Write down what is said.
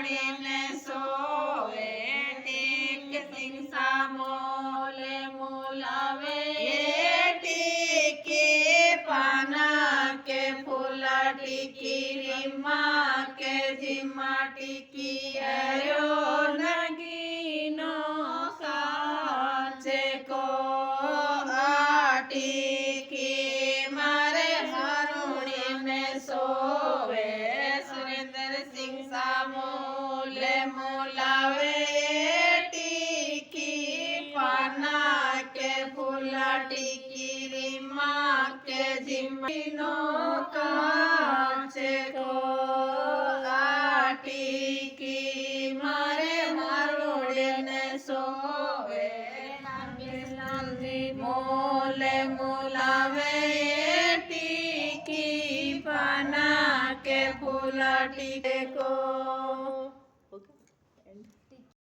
હરુણીને સોવે tick સિંગ સામોલે મુલાવે ટીકી પાના કે ફૂલા ટીકી રીમા કે જીમા ટીકી આયો નગીનો કાચે કો ટીકી મારે હરુણીને સોવે સુરેન્દ્રસિંહ સામોલે મુલાવે ટીકી પાના કે ફૂલા ટીકી રીમા કે જીમનો કાચે કો ટીકી મારે હરુણીને સોવે મોલે મુલાવે ટીકી પાના કે ફૂલા ટીકે કો